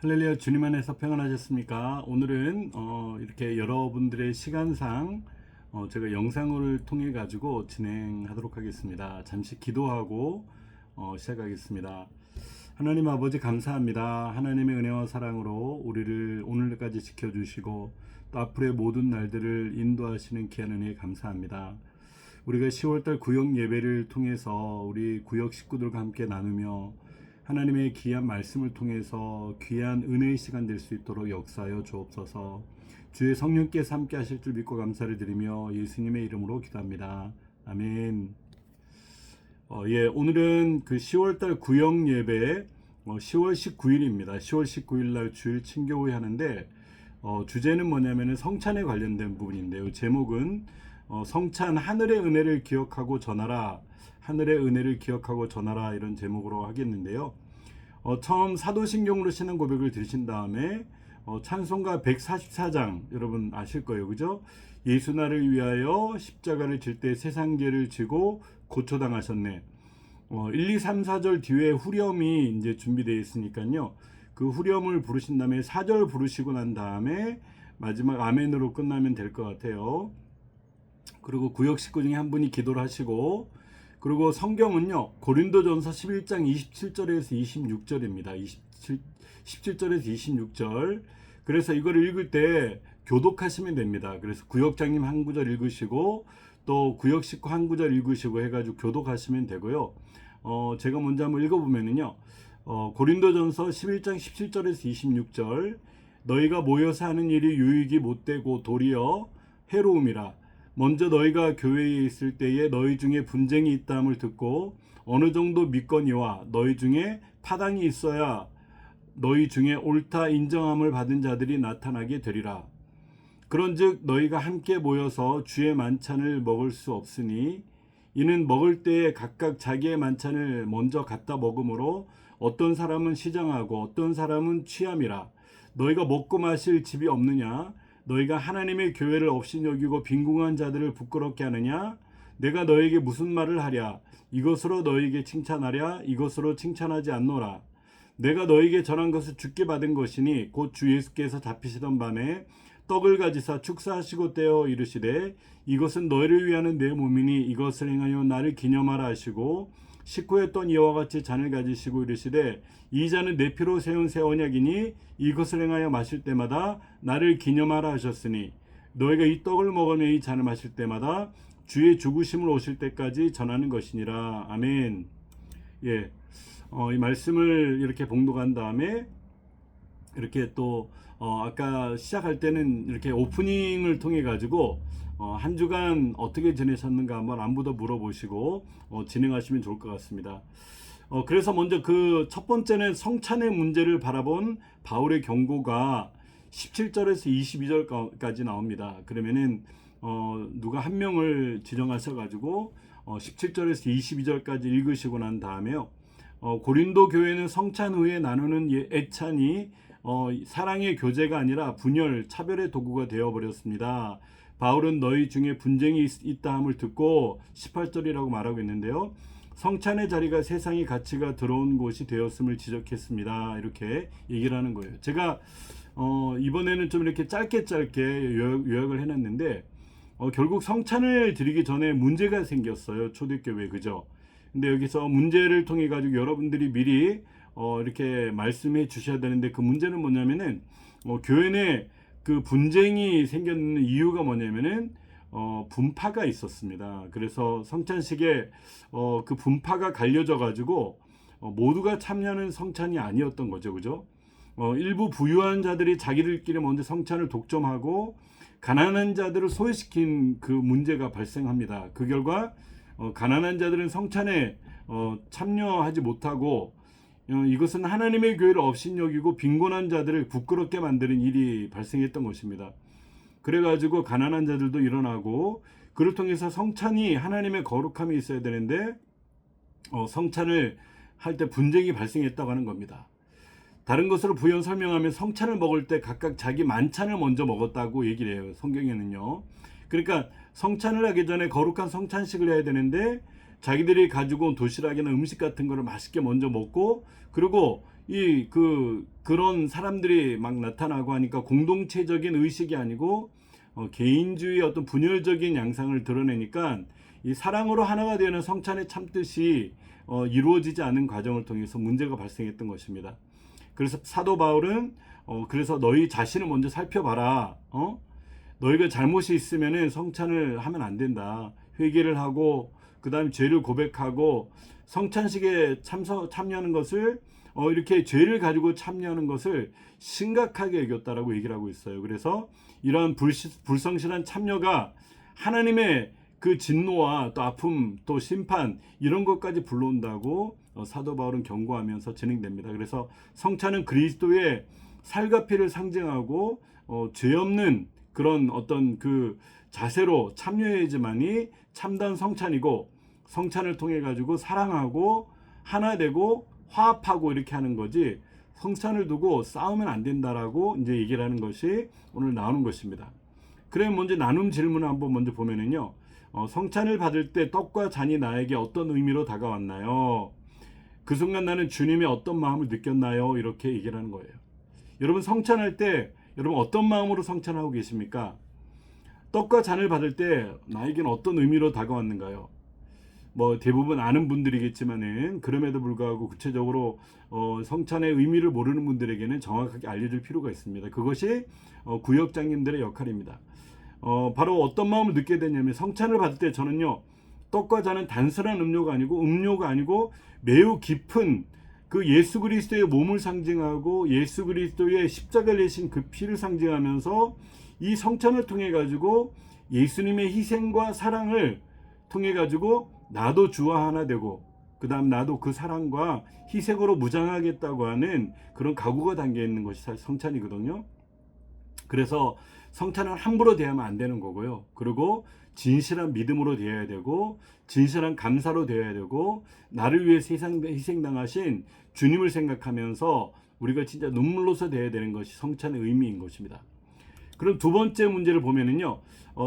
할렐루야. 주님 안에서 평안하셨습니까? 오늘은 이렇게 여러분들의 시간상 제가 영상을 통해 가지고 진행하도록 하겠습니다. 잠시 기도하고 시작하겠습니다. 하나님 아버지 감사합니다. 하나님의 은혜와 사랑으로 우리를 오늘까지 지켜주시고 또 앞으로의 모든 날들을 인도하시는 귀한 은혜에 감사합니다. 우리가 10월달 구역 예배를 통해서 우리 구역 식구들과 함께 나누며 하나님의 귀한 말씀을 통해서 귀한 은혜의 시간 될 수 있도록 역사하여 주옵소서. 주의 성령께서 함께 하실 줄 믿고 감사를 드리며 예수님의 이름으로 기도합니다. 아멘. 오늘은 그 10월달 구역 예배 10월 19일입니다. 10월 19일 날 주일 친교회 하는데 주제는 뭐냐면은 성찬에 관련된 부분인데요. 제목은 성찬 하늘의 은혜를 기억하고 전하라. 하늘의 은혜를 기억하고 전하라, 이런 제목으로 하겠는데요. 처음 사도신경으로 신앙 고백을 들으신 다음에 찬송가 144장 여러분 아실 거예요, 그죠? 예수 나를 위하여 십자가를 질 때 세상 죄를 지고 고초당하셨네. 1, 2, 3, 4절 뒤에 후렴이 이제 준비되어 있으니까요. 그 후렴을 부르신 다음에 4절 부르시고 난 다음에 마지막 아멘으로 끝나면 될 것 같아요. 그리고 구역 식구 중에 한 분이 기도를 하시고, 그리고 성경은요, 고린도전서 11장 27절에서 26절입니다. 17절에서 26절. 그래서 이걸 읽을 때 교독하시면 됩니다. 그래서 구역장님 한 구절 읽으시고 또 구역 식구 한 구절 읽으시고 해가지고 교독하시면 되고요. 제가 먼저 한번 읽어보면은요, 고린도전서 11장 17절에서 26절. 너희가 모여서 하는 일이 유익이 못되고 도리어 해로움이라. 먼저 너희가 교회에 있을 때에 너희 중에 분쟁이 있다함을 듣고 어느 정도 믿거니와 너희 중에 파당이 있어야 너희 중에 옳다 인정함을 받은 자들이 나타나게 되리라. 그런즉 너희가 함께 모여서 주의 만찬을 먹을 수 없으니 이는 먹을 때에 각각 자기의 만찬을 먼저 갖다 먹으므로 어떤 사람은 시장하고 어떤 사람은 취함이라. 너희가 먹고 마실 집이 없느냐? 너희가 하나님의 교회를 없이 여기고 빈궁한 자들을 부끄럽게 하느냐? 내가 너에게 무슨 말을 하랴? 이것으로 너에게 칭찬하랴? 이것으로 칭찬하지 않노라. 내가 너에게 전한 것을 주께 받은 것이니 곧 주 예수께서 잡히시던 밤에 떡을 가지사 축사하시고 떼어 이르시되 이것은 너희를 위하는 내 몸이니 이것을 행하여 나를 기념하라 하시고 식후에 떤 이와 같이 잔을 가지시고 이르시되 이 잔은 내 피로 세운 새 언약이니 이것을 행하여 마실 때마다 나를 기념하라 하셨으니 너희가 이 떡을 먹으며 이 잔을 마실 때마다 주의 죽으심을 오실 때까지 전하는 것이니라. 아멘. 이 말씀을 이렇게 봉독한 다음에 이렇게 또 아까 시작할 때는 이렇게 오프닝을 통해 가지고 한 주간 어떻게 지내셨는가 한번 안부도 물어보시고 진행하시면 좋을 것 같습니다. 그래서 먼저 그 첫 번째는 성찬의 문제를 바라본 바울의 경고가 17절에서 22절까지 나옵니다. 그러면은 누가 한 명을 지정하셔 가지고 17절에서 22절까지 읽으시고 난 다음에요. 고린도 교회는 성찬 후에 나누는 애찬이 사랑의 교제가 아니라 분열, 차별의 도구가 되어버렸습니다. 바울은 너희 중에 분쟁이 있다함을 듣고 18절이라고 말하고 있는데요. 성찬의 자리가 세상의 가치가 들어온 곳이 되었음을 지적했습니다. 이렇게 얘기를 하는 거예요. 제가 이번에는 좀 이렇게 짧게 요약을 해놨는데 결국 성찬을 드리기 전에 문제가 생겼어요. 초대교회, 그죠? 근데 여기서 문제를 통해 가지고 여러분들이 미리 이렇게 말씀해 주셔야 되는데, 그 문제는 뭐냐면은 교회 내 그 분쟁이 생겼는 이유가 뭐냐면은 분파가 있었습니다. 그래서 성찬식에 그 분파가 갈려져 가지고 모두가 참여하는 성찬이 아니었던 거죠, 그죠? 일부 부유한 자들이 자기들끼리 먼저 성찬을 독점하고 가난한 자들을 소외시킨 그 문제가 발생합니다. 그 결과 가난한 자들은 성찬에 참여하지 못하고 이것은 하나님의 교회를 업신여기고 빈곤한 자들을 부끄럽게 만드는 일이 발생했던 것입니다. 그래가지고 가난한 자들도 일어나고, 그를 통해서 성찬이 하나님의 거룩함이 있어야 되는데 성찬을 할 때 분쟁이 발생했다고 하는 겁니다. 다른 것으로 부연 설명하면 성찬을 먹을 때 각각 자기 만찬을 먼저 먹었다고 얘기를 해요, 성경에는요. 그러니까 성찬을 하기 전에 거룩한 성찬식을 해야 되는데 자기들이 가지고 온 도시락이나 음식 같은 거를 맛있게 먼저 먹고, 그리고 그런 사람들이 막 나타나고 하니까 공동체적인 의식이 아니고 개인주의 어떤 분열적인 양상을 드러내니까 이 사랑으로 하나가 되는 성찬의 참뜻이 이루어지지 않은 과정을 통해서 문제가 발생했던 것입니다. 그래서 사도 바울은 그래서 너희 자신을 먼저 살펴봐라. 너희가 잘못이 있으면은 성찬을 하면 안 된다. 회개를 하고 그 다음에 죄를 고백하고 성찬식에 참여하는 것을 이렇게 죄를 가지고 참여하는 것을 심각하게 여겼다라고 얘기를 하고 있어요. 그래서 이러한 불성실한 참여가 하나님의 그 진노와 또 아픔 또 심판 이런 것까지 불러온다고 사도 바울은 경고하면서 진행됩니다. 그래서 성찬은 그리스도의 살과 피를 상징하고 죄 없는 그런 어떤 그 자세로 참여해야지만이 참다운 성찬이고, 성찬을 통해 가지고 사랑하고 하나 되고 화합하고 이렇게 하는 거지, 성찬을 두고 싸우면 안 된다라고 이제 얘기를 하는 것이 오늘 나오는 것입니다. 그럼 먼저 나눔 질문을 한번 먼저 보면은요, 성찬을 받을 때 떡과 잔이 나에게 어떤 의미로 다가왔나요? 그 순간 나는 주님의 어떤 마음을 느꼈나요? 이렇게 얘기를 하는 거예요. 여러분, 성찬할 때 여러분 어떤 마음으로 성찬하고 계십니까? 떡과 잔을 받을 때 나에게는 어떤 의미로 다가왔는가요? 뭐 대부분 아는 분들이겠지만은 그럼에도 불구하고 구체적으로 성찬의 의미를 모르는 분들에게는 정확하게 알려줄 필요가 있습니다. 그것이 구역장님들의 역할입니다. 바로 어떤 마음을 느끼게 됐냐면, 성찬을 받을 때 저는요, 떡과 잔은 단순한 음료가 아니고 매우 깊은 그 예수 그리스도의 몸을 상징하고 예수 그리스도의 십자가를 내신 그 피를 상징하면서 이 성찬을 통해 가지고 예수님의 희생과 사랑을 통해 가지고 나도 주와 하나 되고 그 다음 나도 그 사랑과 희생으로 무장하겠다고 하는 그런 각오가 담겨 있는 것이 성찬이거든요. 그래서 성찬은 함부로 대하면 안 되는 거고요. 그리고 진실한 믿음으로 되어야 되고 진실한 감사로 되어야 되고 나를 위해서 희생당하신 주님을 생각하면서 우리가 진짜 눈물로서 되어야 되는 것이 성찬의 의미인 것입니다. 그럼 두 번째 문제를 보면은요,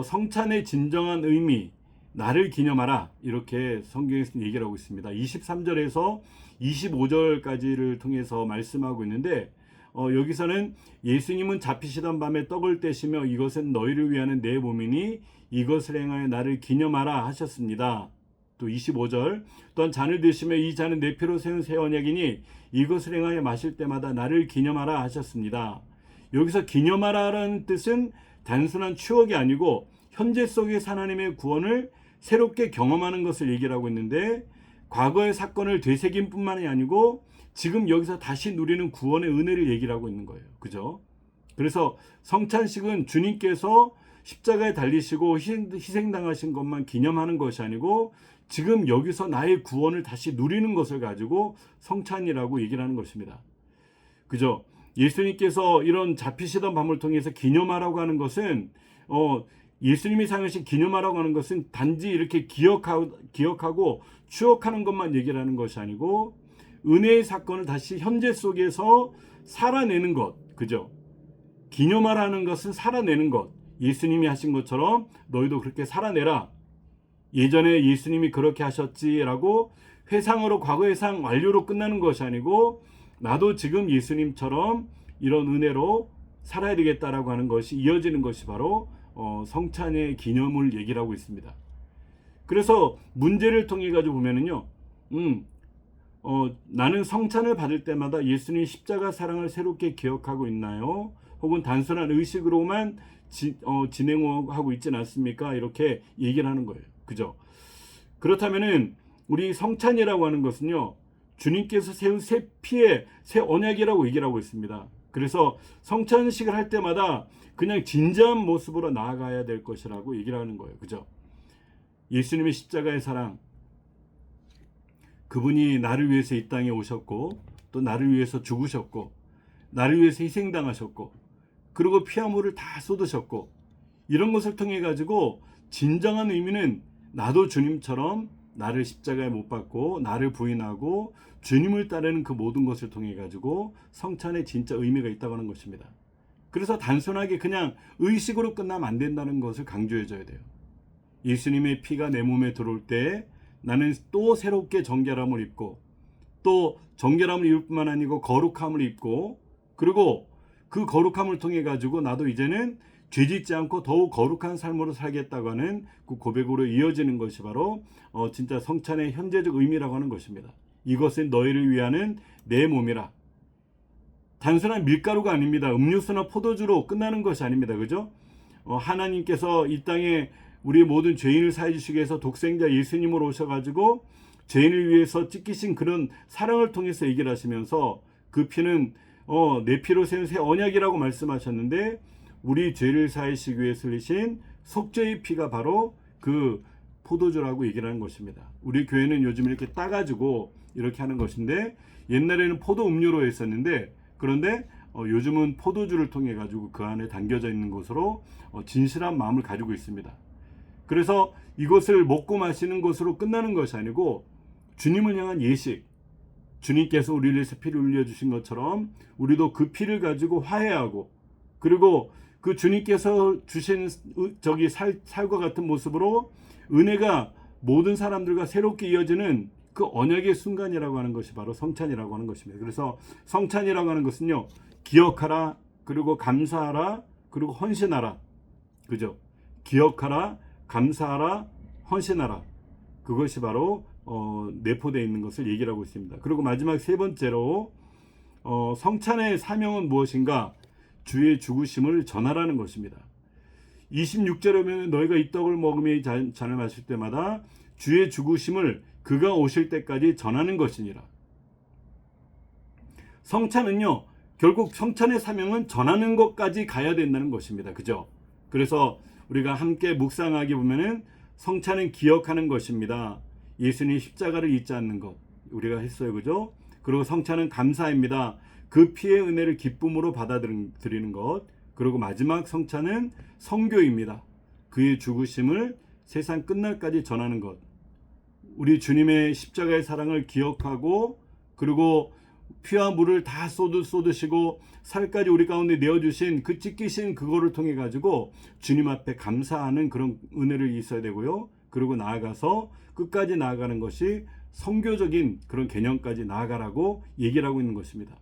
성찬의 진정한 의미, 나를 기념하라, 이렇게 성경에서 얘기를 하고 있습니다. 23절에서 25절까지를 통해서 말씀하고 있는데, 여기서는 예수님은 잡히시던 밤에 떡을 떼시며 이것은 너희를 위하는 내 몸이니 이것을 행하여 나를 기념하라 하셨습니다. 또 25절, 또한 잔을 드시며 이 잔은 내 피로 세운 새 언약이니 이것을 행하여 마실 때마다 나를 기념하라 하셨습니다. 여기서 기념하라라는 뜻은 단순한 추억이 아니고 현재 속의 하나님의 구원을 새롭게 경험하는 것을 얘기를 하고 있는데, 과거의 사건을 되새김 뿐만이 아니고 지금 여기서 다시 누리는 구원의 은혜를 얘기를 하고 있는 거예요. 그죠? 그래서 성찬식은 주님께서 십자가에 달리시고 희생당하신 것만 기념하는 것이 아니고 지금 여기서 나의 구원을 다시 누리는 것을 가지고 성찬이라고 얘기를 하는 것입니다. 그죠? 예수님께서 이런 잡히시던 밤을 통해서 기념하라고 하는 것은 예수님이 사용하신 기념하라고 하는 것은 단지 이렇게 기억하고 추억하는 것만 얘기를 하는 것이 아니고 은혜의 사건을 다시 현재 속에서 살아내는 것. 그죠? 기념하라는 것은 살아내는 것. 예수님이 하신 것처럼 너희도 그렇게 살아내라. 예전에 예수님이 그렇게 하셨지라고 회상으로 과거 회상 완료로 끝나는 것이 아니고 나도 지금 예수님처럼 이런 은혜로 살아야 되겠다라고 하는 것이 이어지는 것이 바로 성찬의 기념을 얘기를 하고 있습니다. 그래서 문제를 통해 가지고 보면은요, 나는 성찬을 받을 때마다 예수님 십자가 사랑을 새롭게 기억하고 있나요? 혹은 단순한 의식으로만 진행하고 있지는 않습니까? 이렇게 얘기를 하는 거예요. 그죠? 그렇다면은 우리 성찬이라고 하는 것은요, 주님께서 세운 새 피의 새 언약이라고 얘기를 하고 있습니다. 그래서 성찬식을 할 때마다 그냥 진지한 모습으로 나아가야 될 것이라고 얘기를 하는 거예요. 그죠? 예수님의 십자가의 사랑, 그분이 나를 위해서 이 땅에 오셨고 또 나를 위해서 죽으셨고 나를 위해서 희생당하셨고 그리고 피와 물을 다 쏟으셨고, 이런 것을 통해 가지고 진정한 의미는 나도 주님처럼 나를 십자가에 못 박고 나를 부인하고 주님을 따르는 그 모든 것을 통해 가지고 성찬에 진짜 의미가 있다고 하는 것입니다. 그래서 단순하게 그냥 의식으로 끝나면 안 된다는 것을 강조해 줘야 돼요. 예수님의 피가 내 몸에 들어올 때 나는 또 새롭게 정결함을 입고 또 정결함을 입을 뿐만 아니고 거룩함을 입고, 그리고 그 거룩함을 통해 가지고 나도 이제는 죄짓지 않고 더욱 거룩한 삶으로 살겠다고 하는 그 고백으로 이어지는 것이 바로 진짜 성찬의 현재적 의미라고 하는 것입니다. 이것은 너희를 위하는 내 몸이라. 단순한 밀가루가 아닙니다. 음료수나 포도주로 끝나는 것이 아닙니다. 그죠? 하나님께서 이 땅에 우리 모든 죄인을 사해 주시기 위해서 독생자 예수님으로 오셔가지고 죄인을 위해서 찢기신 그런 사랑을 통해서 얘기를 하시면서 그 피는 내 피로 세운 새 언약이라고 말씀하셨는데, 우리 죄를 사하시기 위해서 흘리신 속죄의 피가 바로 그 포도주라고 얘기를 하는 것입니다. 우리 교회는 요즘 이렇게 따가지고 이렇게 하는 것인데, 옛날에는 포도 음료로 했었는데, 그런데 요즘은 포도주를 통해 가지고 그 안에 담겨져 있는 것으로 진실한 마음을 가지고 있습니다. 그래서 이것을 먹고 마시는 것으로 끝나는 것이 아니고 주님을 향한 예식, 주님께서 우리를 위해서 피를 흘려주신 것처럼 우리도 그 피를 가지고 화해하고, 그리고 그 주님께서 주신 살과 같은 모습으로 은혜가 모든 사람들과 새롭게 이어지는 그 언약의 순간이라고 하는 것이 바로 성찬이라고 하는 것입니다. 그래서 성찬이라고 하는 것은요, 기억하라, 그리고 감사하라, 그리고 헌신하라. 그죠? 기억하라, 감사하라, 헌신하라. 그것이 바로 내포되어 있는 것을 얘기를 하고 있습니다. 그리고 마지막 세 번째로 성찬의 사명은 무엇인가? 주의 죽으심을 전하라는 것입니다. 26절에 보면 너희가 이 떡을 먹으며 이 잔을 마실 때마다 주의 죽으심을 그가 오실 때까지 전하는 것이니라. 성찬은요, 결국 성찬의 사명은 전하는 것까지 가야 된다는 것입니다. 그죠? 그래서 우리가 함께 묵상하기 보면은 성찬은 기억하는 것입니다. 예수님이 십자가를 잊지 않는 것 우리가 했어요. 그죠? 그리고 성찬은 감사입니다. 그 피의 은혜를 기쁨으로 받아들이는 것. 그리고 마지막 성찬은 성교입니다. 그의 죽으심을 세상 끝날까지 전하는 것. 우리 주님의 십자가의 사랑을 기억하고, 그리고 피와 물을 다 쏟으시고 살까지 우리 가운데 내어주신 그 찢기신 그거를 통해 가지고 주님 앞에 감사하는 그런 은혜를 있어야 되고요. 그리고 나아가서 끝까지 나아가는 것이 성교적인 그런 개념까지 나아가라고 얘기를 하고 있는 것입니다.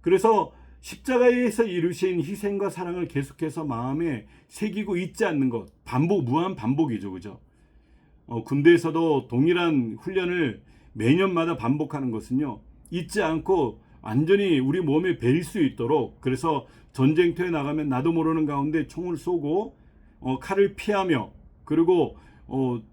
그래서 십자가에서 이루신 희생과 사랑을 계속해서 마음에 새기고 잊지 않는 것, 무한 반복이죠. 그죠? 군대에서도 동일한 훈련을 매년마다 반복하는 것은요, 잊지 않고 완전히 우리 몸에 배일 수 있도록, 그래서 전쟁터에 나가면 나도 모르는 가운데 총을 쏘고 칼을 피하며, 그리고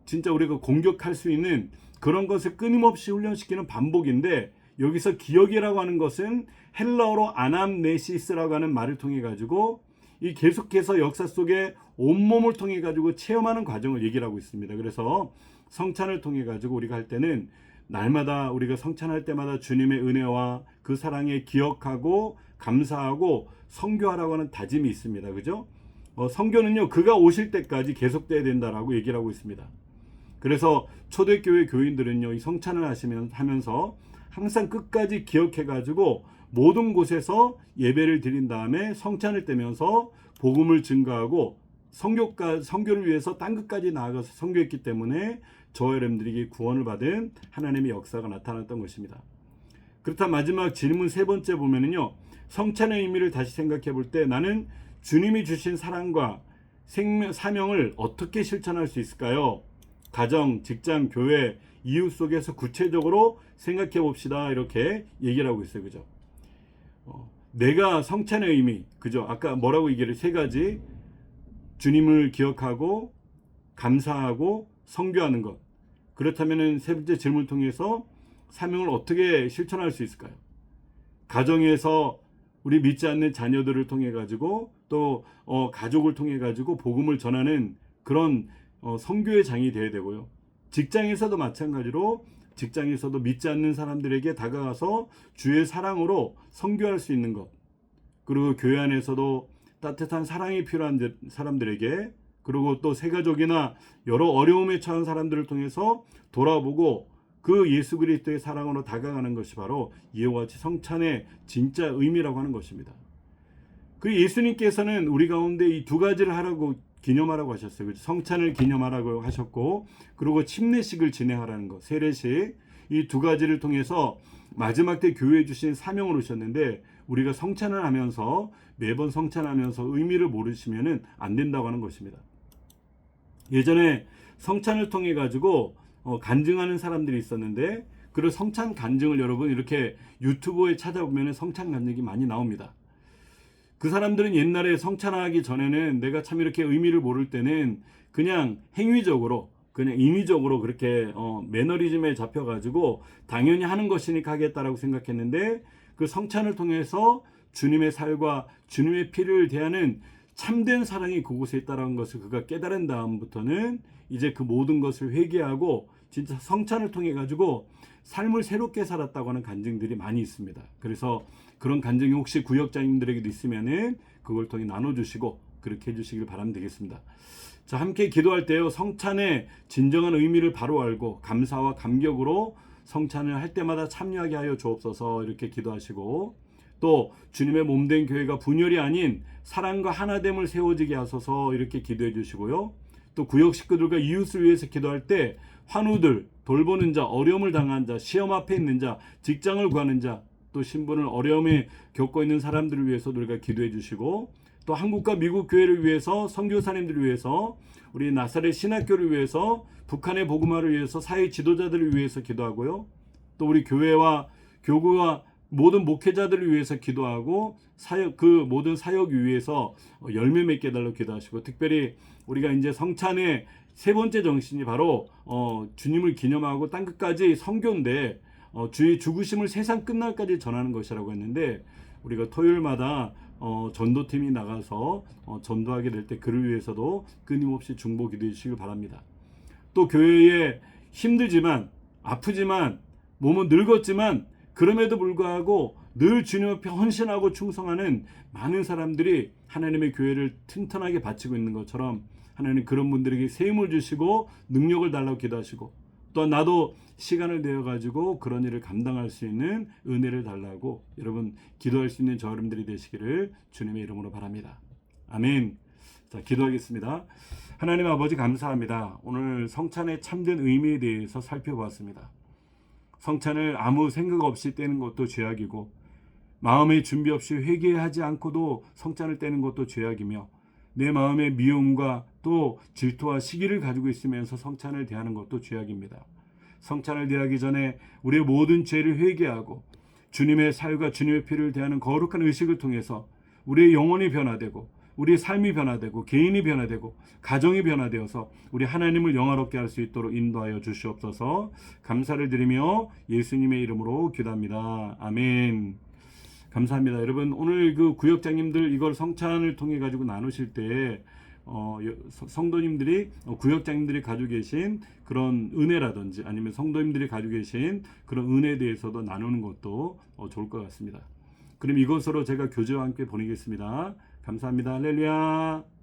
진짜 우리가 공격할 수 있는 그런 것을 끊임없이 훈련시키는 반복인데, 여기서 기억이라고 하는 것은 헬라어로 아남네시스라고 하는 말을 통해 가지고 이 계속해서 역사 속에 온몸을 통해 가지고 체험하는 과정을 얘기를 하고 있습니다. 그래서 성찬을 통해 가지고 우리가 할 때는 날마다 우리가 성찬할 때마다 주님의 은혜와 그 사랑에 기억하고 감사하고 성교하라고 하는 다짐이 있습니다. 그죠? 성교는요, 그가 오실 때까지 계속돼야 된다라고 얘기를 하고 있습니다. 그래서 초대교회 교인들은요, 이 성찬을 하면서 항상 끝까지 기억해 가지고 모든 곳에서 예배를 드린 다음에 성찬을 떼면서 복음을 증거하고 성교를 위해서 땅 끝까지 나아가서 성교했기 때문에 저와 여러분들에게 구원을 받은 하나님의 역사가 나타났던 것입니다. 그렇다 마지막 질문 세 번째 보면은요, 성찬의 의미를 다시 생각해 볼 때 나는 주님이 주신 사랑과 사명을 어떻게 실천할 수 있을까요? 가정, 직장, 교회, 이웃 속에서 구체적으로 생각해 봅시다. 이렇게 얘기를 하고 있어요. 그죠? 내가 성찬의 의미, 그죠? 아까 뭐라고 얘기를 세 가지, 주님을 기억하고 감사하고 성교하는 것. 그렇다면 세 번째 질문을 통해서 사명을 어떻게 실천할 수 있을까요? 가정에서 우리 믿지 않는 자녀들을 통해 가지고 또 가족을 통해 가지고 복음을 전하는 그런 성교의 장이 되어야 되고요. 직장에서도 마찬가지로 직장에서도 믿지 않는 사람들에게 다가가서 주의 사랑으로 성교할 수 있는 것. 그리고 교회 안에서도 따뜻한 사랑이 필요한 사람들에게, 그리고 또 새가족이나 여러 어려움에 처한 사람들을 통해서 돌아보고 그 예수 그리스도의 사랑으로 다가가는 것이 바로 이와 같이 성찬의 진짜 의미라고 하는 것입니다. 그 예수님께서는 우리 가운데 이 두 가지를 기념하라고 하셨어요. 성찬을 기념하라고 하셨고, 그리고 침례식을 진행하라는 것, 세례식. 이 두 가지를 통해서 마지막 때 교회에 주신 사명을 오셨는데 우리가 성찬을 하면서 매번 성찬하면서 의미를 모르시면은 안 된다고 하는 것입니다. 예전에 성찬을 통해 가지고 간증하는 사람들이 있었는데 그 성찬 간증을 여러분 이렇게 유튜브에 찾아보면 성찬 간증이 많이 나옵니다. 그 사람들은 옛날에 성찬하기 전에는 내가 참 이렇게 의미를 모를 때는 그냥 행위적으로 그냥 인위적으로 그렇게 매너리즘에 잡혀가지고 당연히 하는 것이니까 하겠다라고 생각했는데 그 성찬을 통해서 주님의 살과 주님의 피를 대하는 참된 사랑이 그곳에 있다는 것을 그가 깨달은 다음부터는 이제 그 모든 것을 회개하고 진짜 성찬을 통해 가지고 삶을 새롭게 살았다고 하는 간증들이 많이 있습니다. 그래서 그런 간증이 혹시 구역장님들에게도 있으면은 그걸 통해 나눠주시고 그렇게 해주시길 바라면 되겠습니다. 자, 함께 기도할 때요, 성찬의 진정한 의미를 바로 알고 감사와 감격으로 성찬을 할 때마다 참여하게 하여 주옵소서 이렇게 기도하시고, 또 주님의 몸된 교회가 분열이 아닌 사랑과 하나됨을 세워지게 하소서 이렇게 기도해 주시고요. 또 구역 식구들과 이웃을 위해서 기도할 때 환우들, 돌보는 자, 어려움을 당한 자, 시험 앞에 있는 자, 직장을 구하는 자, 또 신분을 어려움에 겪고 있는 사람들을 위해서 우리가 기도해 주시고, 또 한국과 미국 교회를 위해서, 선교사님들을 위해서, 우리 나사렛 신학교를 위해서, 북한의 복음화를 위해서, 사회 지도자들을 위해서 기도하고요. 또 우리 교회와 교구와 모든 목회자들을 위해서 기도하고 사역, 그 모든 사역 위해서 열매 맺게 해달라고 기도하시고, 특별히 우리가 이제 성찬의 세 번째 정신이 바로 주님을 기념하고 땅끝까지 선교인데 주의 죽으심을 세상 끝날까지 전하는 것이라고 했는데, 우리가 토요일마다 전도팀이 나가서 전도하게 될 때 그를 위해서도 끊임없이 중보 기도해 주시길 바랍니다. 또 교회에 힘들지만 아프지만 몸은 늙었지만 그럼에도 불구하고 늘 주님 앞에 헌신하고 충성하는 많은 사람들이 하나님의 교회를 튼튼하게 바치고 있는 것처럼 하나님 그런 분들에게 세움을 주시고 능력을 달라고 기도하시고, 또 나도 시간을 내어 가지고 그런 일을 감당할 수 있는 은혜를 달라고 여러분 기도할 수 있는 저 여러분들이 되시기를 주님의 이름으로 바랍니다. 아멘. 자, 기도하겠습니다. 하나님 아버지 감사합니다. 오늘 성찬의 참된 의미에 대해서 살펴보았습니다. 성찬을 아무 생각 없이 떼는 것도 죄악이고, 마음의 준비 없이 회개하지 않고도 성찬을 떼는 것도 죄악이며, 내 마음의 미움과 또 질투와 시기를 가지고 있으면서 성찬을 대하는 것도 죄악입니다. 성찬을 대하기 전에 우리의 모든 죄를 회개하고 주님의 살과 주님의 피를 대하는 거룩한 의식을 통해서 우리의 영혼이 변화되고 우리의 삶이 변화되고 개인이 변화되고 가정이 변화되어서 우리 하나님을 영화롭게 할 수 있도록 인도하여 주시옵소서. 감사를 드리며 예수님의 이름으로 기도합니다. 아멘. 감사합니다. 여러분 오늘 그 구역장님들 이걸 성찬을 통해 가지고 나누실 때 성도님들이 구역장님들이 가지고 계신 그런 은혜라든지 아니면 성도님들이 가지고 계신 그런 은혜에 대해서도 나누는 것도 좋을 것 같습니다. 그럼 이것으로 제가 교제와 함께 보내겠습니다. 감사합니다. 할렐루야.